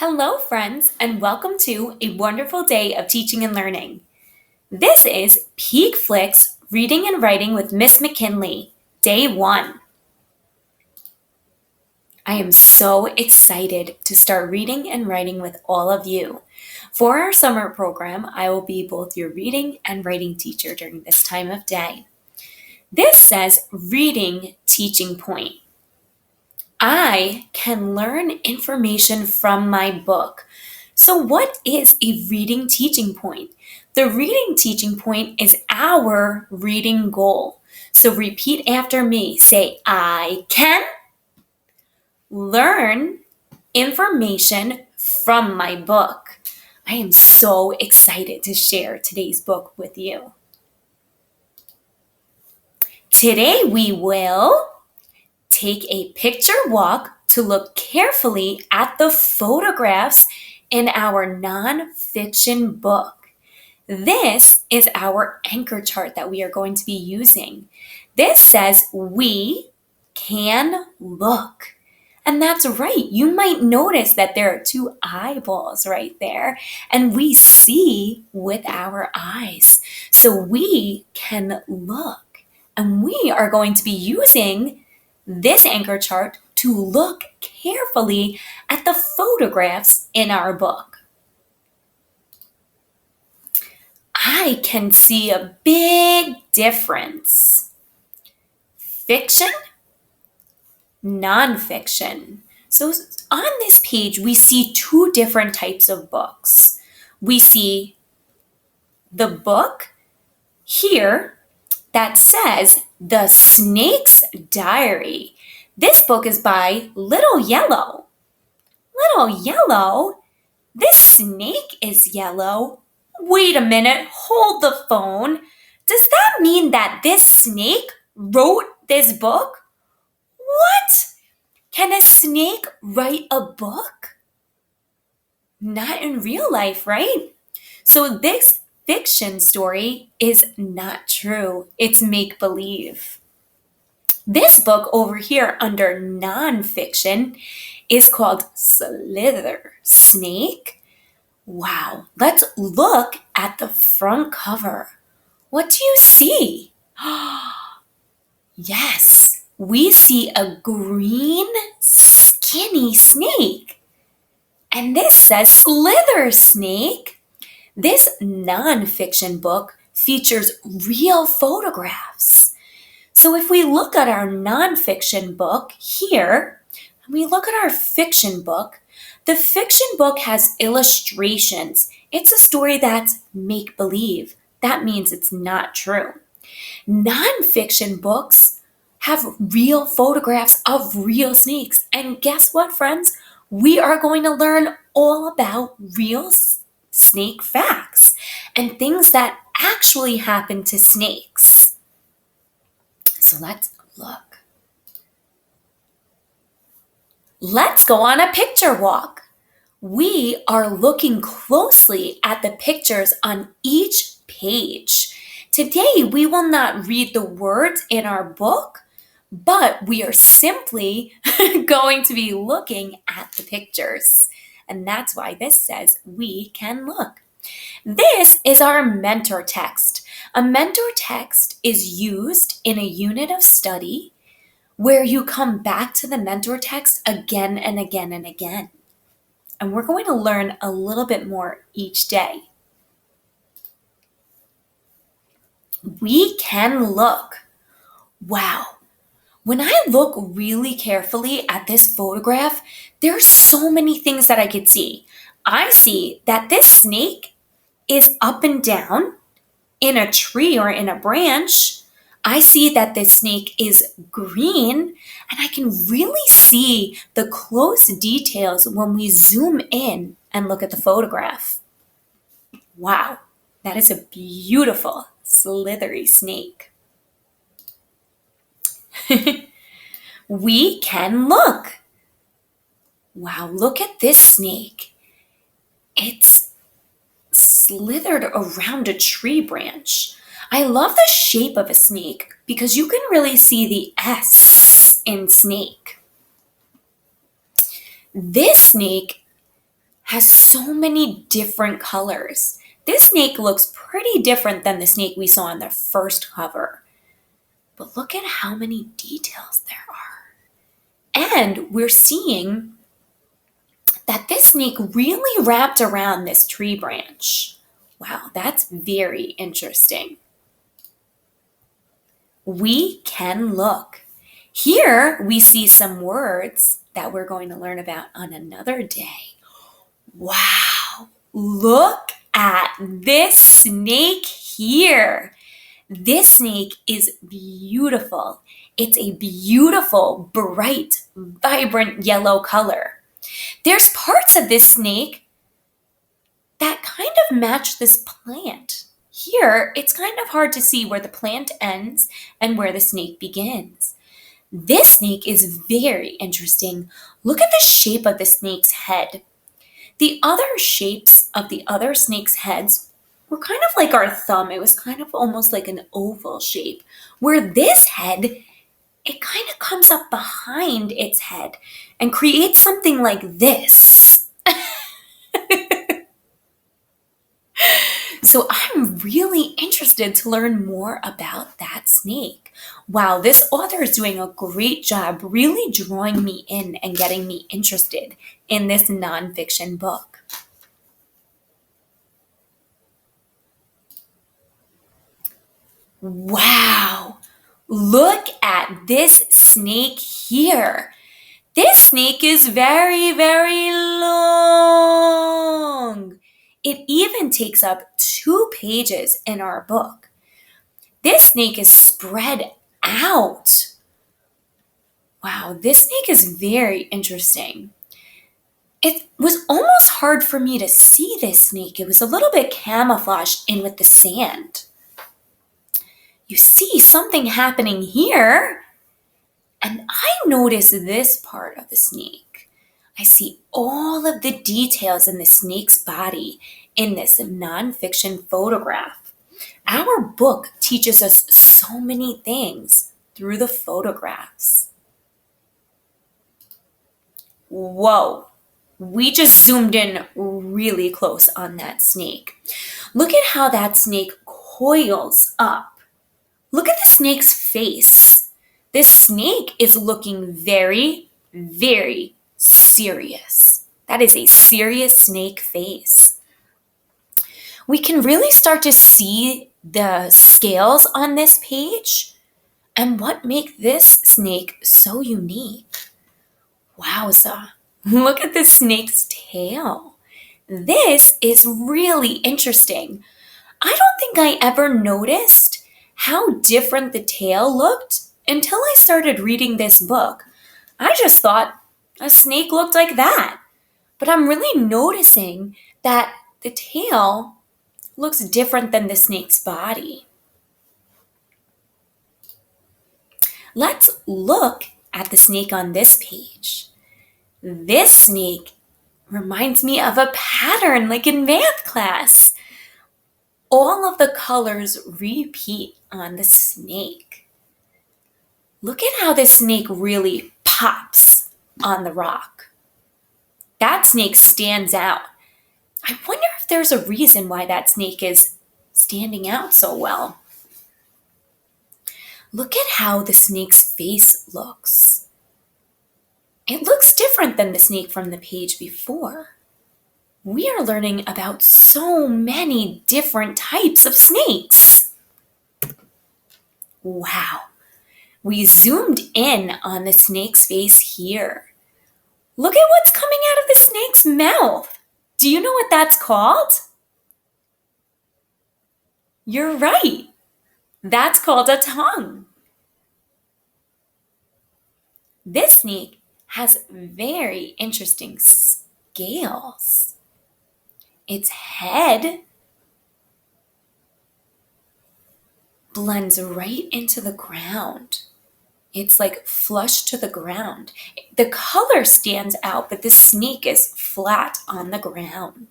Hello, friends, and welcome to a wonderful day of teaching and learning. This is Peak Flicks Reading and Writing with Miss McKinley, Day 1. I am so excited to start reading and writing with all of you. For our summer program, I will be both your reading and writing teacher during this time of day. This says Reading Teaching Point. I can learn information from my book. So what is a reading teaching point? The reading teaching point is our reading goal. So repeat after me. Say, I can learn information from my book. I am so excited to share today's book with you. Today we will take a picture walk to look carefully at the photographs in our nonfiction book. This is our anchor chart that we are going to be using. This says we can look. And that's right. You might notice that there are two eyeballs right there, and we see with our eyes. So we can look. And we are going to be using this anchor chart to look carefully at the photographs in our book. I can see a big difference. Fiction, nonfiction. So on this page, we see two different types of books. We see the book here that says The Snake's Diary. This book is by Little Yellow. Little Yellow? This snake is yellow. Wait a minute, hold the phone. Does that mean that this snake wrote this book? What? Can a snake write a book? Not in real life, right? So this fiction story is not true. It's make-believe. This book over here under nonfiction is called Slither Snake. Wow, let's look at the front cover. What do you see? Yes, we see a green, skinny snake. And this says Slither Snake. This nonfiction book features real photographs. So if we look at our nonfiction book here, and we look at our fiction book, the fiction book has illustrations. It's a story that's make-believe. That means it's not true. Nonfiction books have real photographs of real snakes. And guess what, friends? We are going to learn all about real snake facts and things that actually happen to snakes. So let's look. Let's go on a picture walk. We are looking closely at the pictures on each page. Today, we will not read the words in our book, but we are simply going to be looking at the pictures. And that's why this says we can look. This is our mentor text. A mentor text is used in a unit of study where you come back to the mentor text again and again and again. And we're going to learn a little bit more each day. We can look. Wow. When I look really carefully at this photograph, there's so many things that I could see. I see that this snake is up and down in a tree or in a branch. I see that the snake is green, and I can really see the close details when we zoom in and look at the photograph. Wow, that is a beautiful, slithery snake. We can look. Wow, look at this snake. It's slithered around a tree branch. I love the shape of a snake because you can really see the S in snake. This snake has so many different colors. This snake looks pretty different than the snake we saw on the first cover. But look at how many details there are. And we're seeing that this snake really wrapped around this tree branch. Wow, that's very interesting. We can look. Here we see some words that we're going to learn about on another day. Wow, look at this snake here. This snake is beautiful. It's a beautiful, bright, vibrant yellow color. There's parts of this snake that kind of match this plant. Here, it's kind of hard to see where the plant ends and where the snake begins. This snake is very interesting. Look at the shape of the snake's head. The other shapes of the other snake's heads were kind of like our thumb. It was kind of almost like an oval shape, where this head, it kind of comes up behind its head and creates something like this. So I'm really interested to learn more about that snake. Wow, this author is doing a great job really drawing me in and getting me interested in this nonfiction book. Wow, look at this snake here. This snake is very, very long. It even takes up 2 pages in our book. This snake is spread out. Wow, this snake is very interesting. It was almost hard for me to see this snake. It was a little bit camouflaged in with the sand. You see something happening here, and I notice this part of the snake. I see all of the details in the snake's body in this nonfiction photograph. Our book teaches us so many things through the photographs. Whoa, we just zoomed in really close on that snake. Look at how that snake coils up. Look at the snake's face. This snake is looking very, very serious. That is a serious snake face. We can really start to see the scales on this page and what make this snake so unique. Wowza, look at the snake's tail. This is really interesting. I don't think I ever noticed how different the tail looked until I started reading this book. I just thought a snake looked like that. But I'm really noticing that the tail looks different than the snake's body. Let's look at the snake on this page. This snake reminds me of a pattern like in math class. All of the colors repeat on the snake. Look at how this snake really pops on the rock. That snake stands out. I wonder if there's a reason why that snake is standing out so well. Look at how the snake's face looks. It looks different than the snake from the page before. We are learning about so many different types of snakes. Wow, we zoomed in on the snake's face here. Look at what's coming out of the snake's mouth. Do you know what that's called? You're right. That's called a tongue. This snake has very interesting scales. Its head blends right into the ground. It's like flush to the ground. The color stands out, but the snake is flat on the ground.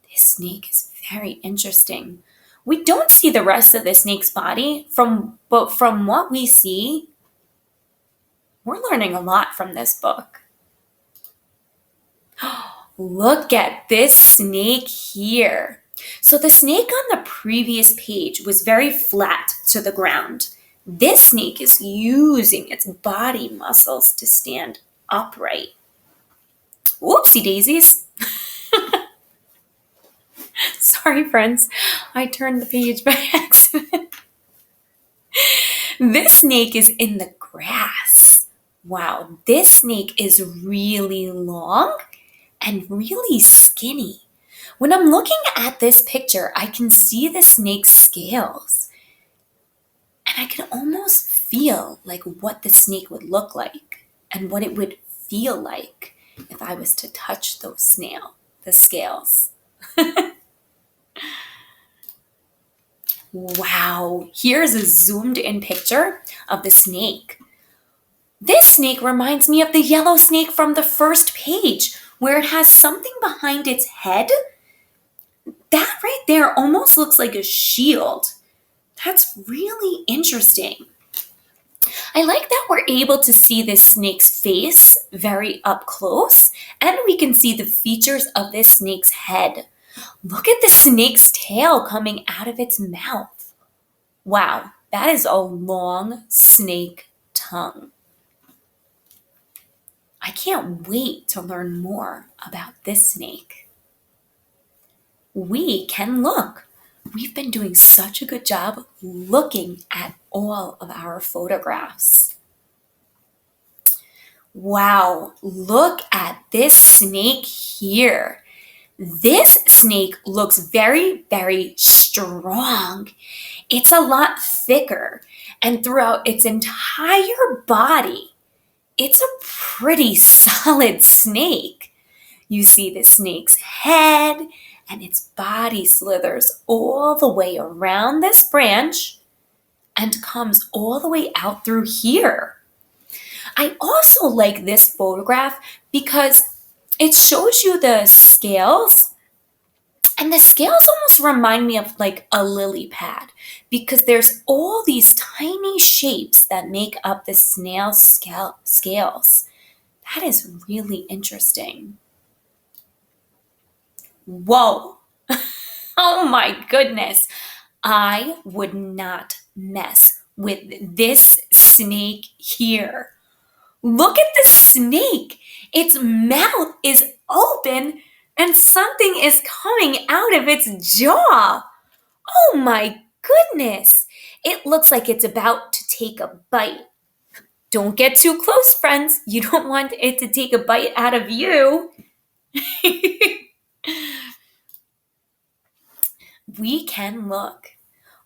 This snake is very interesting. We don't see the rest of the snake's body, but from what we see, we're learning a lot from this book. Look at this snake here. So the snake on the previous page was very flat to the ground. This snake is using its body muscles to stand upright. Whoopsie daisies. Sorry, friends. I turned the page by accident. This snake is in the grass. Wow, this snake is really long and really skinny. When I'm looking at this picture, I can see the snake's scales. And I can almost feel like what the snake would look like and what it would feel like if I was to touch the scales. Wow, here's a zoomed in picture of the snake. This snake reminds me of the yellow snake from the first page, where it has something behind its head. That right there almost looks like a shield. That's really interesting. I like that we're able to see this snake's face very up close, and we can see the features of this snake's head. Look at the snake's tail coming out of its mouth. Wow, that is a long snake tongue. I can't wait to learn more about this snake. We can look. We've been doing such a good job looking at all of our photographs. Wow, look at this snake here. This snake looks very, very strong. It's a lot thicker, and throughout its entire body, it's a pretty solid snake. You see the snake's head, and its body slithers all the way around this branch and comes all the way out through here. I also like this photograph because it shows you the scales, and the scales almost remind me of like a lily pad because there's all these tiny shapes that make up the snail's scales. That is really interesting. Whoa. Oh my goodness. I would not mess with this snake here. Look at the snake. Its mouth is open and something is coming out of its jaw. Oh my goodness. It looks like it's about to take a bite. Don't get too close, friends. You don't want it to take a bite out of you. We can look.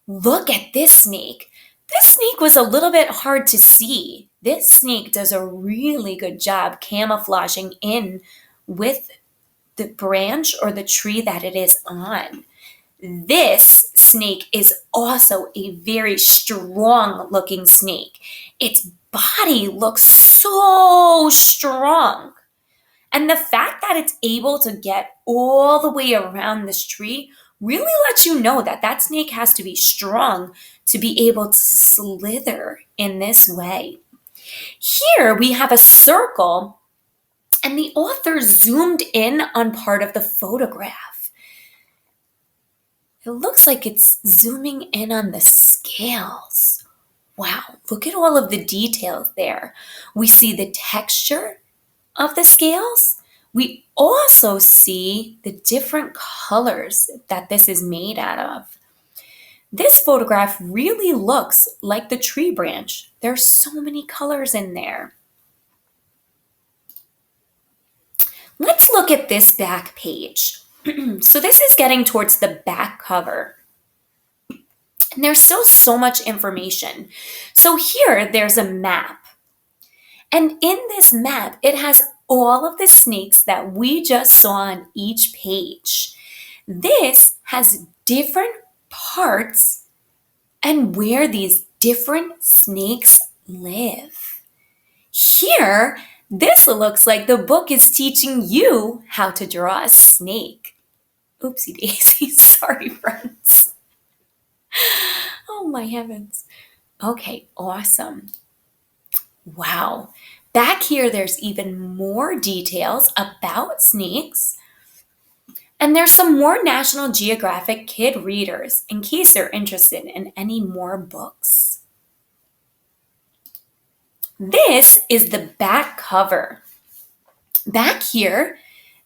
Look at this snake. This snake was a little bit hard to see. This snake does a really good job camouflaging in with the branch or the tree that it is on. This snake is also a very strong looking snake. Its body looks so strong. And the fact that it's able to get all the way around this tree really lets you know that that snake has to be strong to be able to slither in this way. Here we have a circle, and the author zoomed in on part of the photograph. It looks like it's zooming in on the scales. Wow, look at all of the details there. We see the texture of the scales. We also see the different colors that this is made out of. This photograph really looks like the tree branch. There's so many colors in there. Let's look at this back page. So this is getting towards the back cover. And there's still so much information. So here there's a map. And in this map, it has all of the snakes that we just saw on each page. This has different parts and where these different snakes live. Here, this looks like the book is teaching you how to draw a snake. Oopsie daisy, sorry friends. Oh my heavens. Okay, awesome. Wow. Back here, there's even more details about snakes. And there's some more National Geographic kid readers in case they're interested in any more books. This is the back cover. Back here,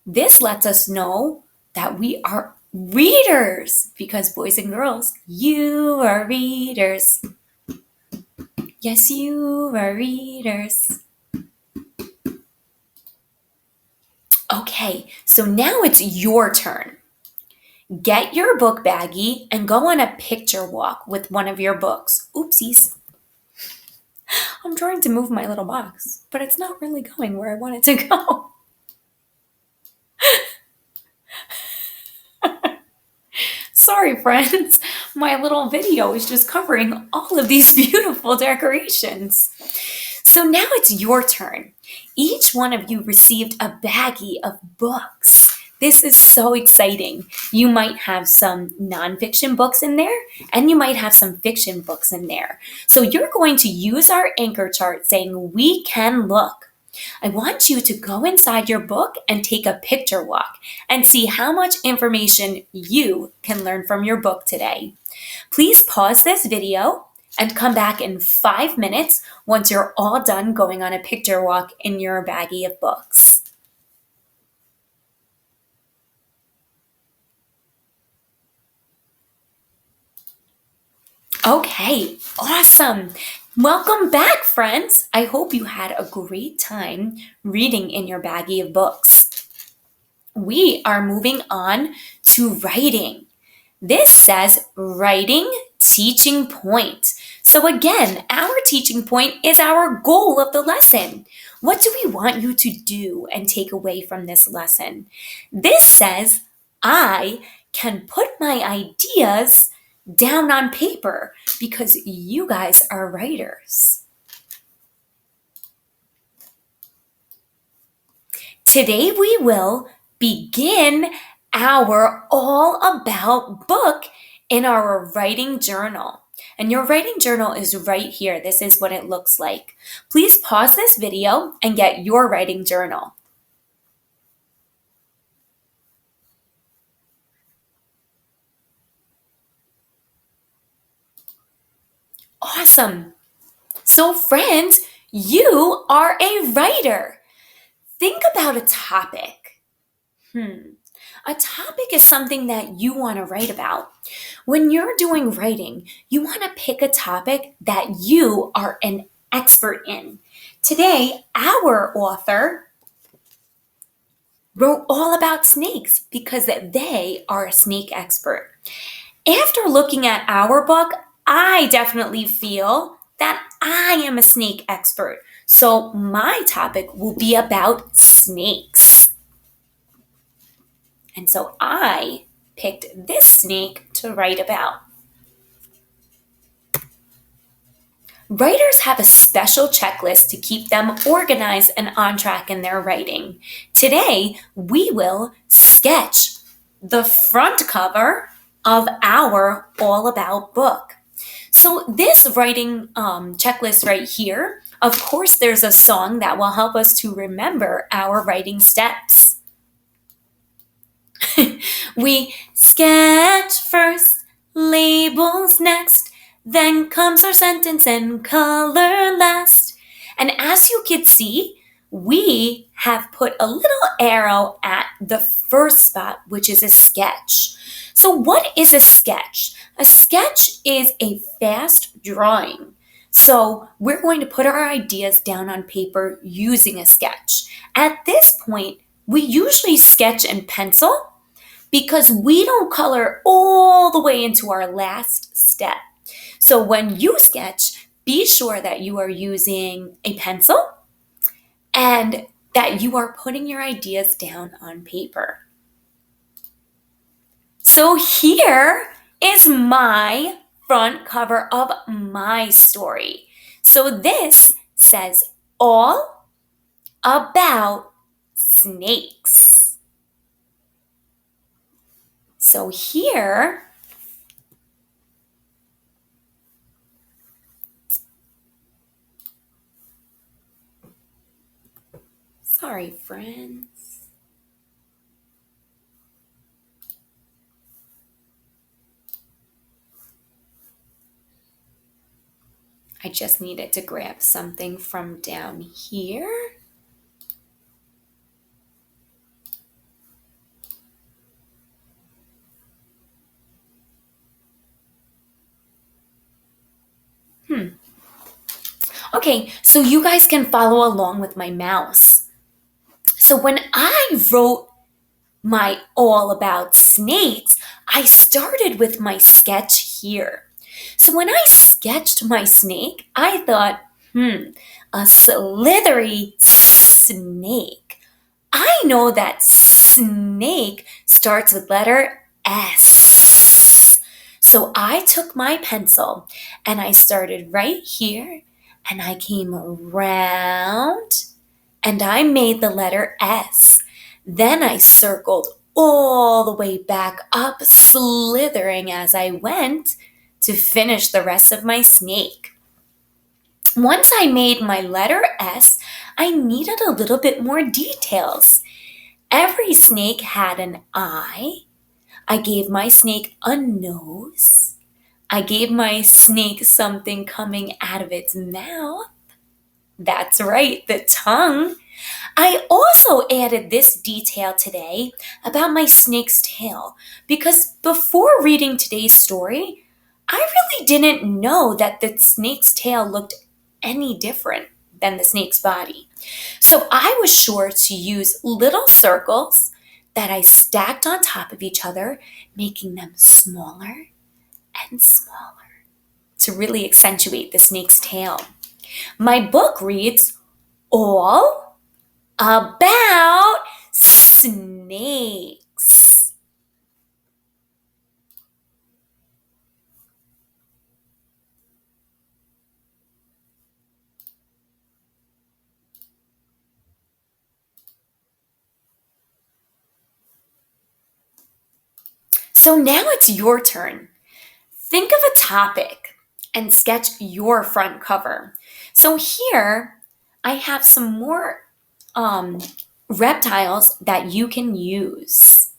this lets us know that we are readers because boys and girls, you are readers. Yes, you are readers. Okay, so now it's your turn. Get your book baggie and go on a picture walk with one of your books. Oopsies. I'm trying to move my little box, but it's not really going where I want it to go. Sorry, friends. My little video is just covering all of these beautiful decorations. So now it's your turn. Each one of you received a baggie of books. This is so exciting. You might have some nonfiction books in there, and you might have some fiction books in there. So you're going to use our anchor chart saying, "We can look." I want you to go inside your book and take a picture walk and see how much information you can learn from your book today. Please pause this video and come back in 5 minutes once you're all done going on a picture walk in your baggie of books. Okay, awesome. Welcome back, friends. I hope you had a great time reading in your baggie of books. We are moving on to writing. This says writing teaching point. So again, our teaching point is our goal of the lesson. What do we want you to do and take away from this lesson? This says I can put my ideas down on paper because you guys are writers. Today we will begin our all about book in our writing journal. And your writing journal is right here. This is what it looks like. Please pause this video and get your writing journal. Awesome. So friends, you are a writer. Think about a topic. A topic is something that you want to write about. When you're doing writing, you want to pick a topic that you are an expert in. Today, our author wrote all about snakes because they are a snake expert. After looking at our book, I definitely feel that I am a snake expert. So my topic will be about snakes. And so I picked this snake to write about. Writers have a special checklist to keep them organized and on track in their writing. Today, we will sketch the front cover of our All About book. So this writing checklist right here, of course, there's a song that will help us to remember our writing steps. We sketch first, labels next, then comes our sentence and color last. And as you can see, we have put a little arrow at the first spot, which is a sketch. So what is a sketch? A sketch is a fast drawing. So we're going to put our ideas down on paper using a sketch. At this point, we usually sketch in pencil because we don't color all the way into our last step. So when you sketch, be sure that you are using a pencil and that you are putting your ideas down on paper. So here is my front cover of my story. So this says all about snakes. So here, sorry friends. I just needed to grab something from down here. Okay, so you guys can follow along with my mouse. So when I wrote my all about snakes, I started with my sketch here. So when I sketched my snake, I thought, a slithery snake. I know that snake starts with letter S. So I took my pencil and I started right here and I came around and I made the letter S. Then I circled all the way back up, slithering as I went to finish the rest of my snake. Once I made my letter S, I needed a little bit more details. Every snake had an eye. I gave my snake a nose. I gave my snake something coming out of its mouth. That's right, the tongue. I also added this detail today about my snake's tail because before reading today's story, I really didn't know that the snake's tail looked any different than the snake's body. So I was sure to use little circles that I stacked on top of each other, making them smaller and smaller to really accentuate the snake's tail. My book reads all about snakes. So now it's your turn. Think of a topic and sketch your front cover. So here I have some more reptiles that you can use.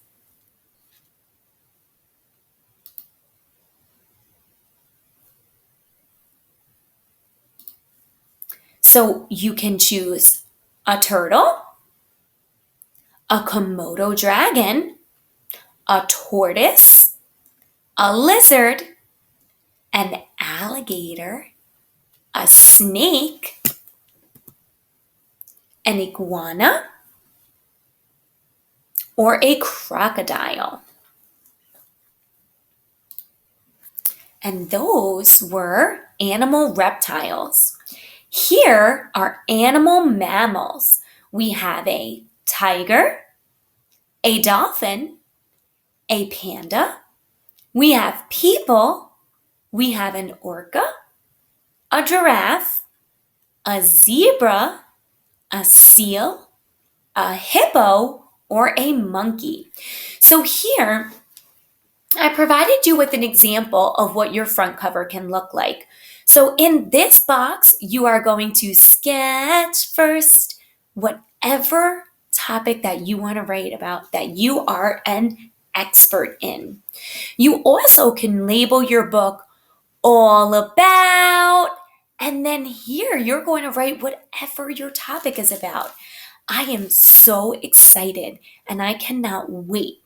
So you can choose a turtle, a Komodo dragon, a tortoise, a lizard, an alligator, a snake, an iguana, or a crocodile. And those were animal reptiles. Here are animal mammals. We have a tiger, a dolphin, a panda. We have people. We have an orca, a giraffe, a zebra, a seal, a hippo, or a monkey. So here, I provided you with an example of what your front cover can look like. So in this box, you are going to sketch first whatever topic that you want to write about that you are an expert in. You also can label your book all about, and then here you're going to write whatever your topic is about. I am so excited and I cannot wait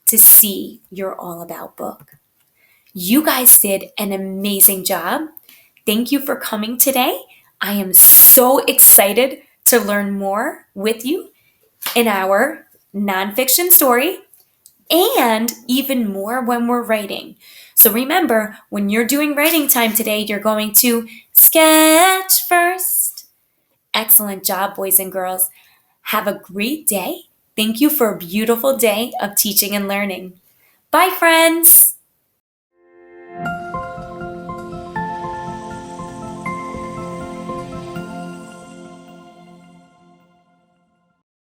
to see your All About book. You guys did an amazing job. Thank you for coming today. I am so excited to learn more with you in our nonfiction story and even more when we're writing. So remember, when you're doing writing time today, you're going to sketch first. Excellent job, boys and girls. Have a great day. Thank you for a beautiful day of teaching and learning. Bye, friends.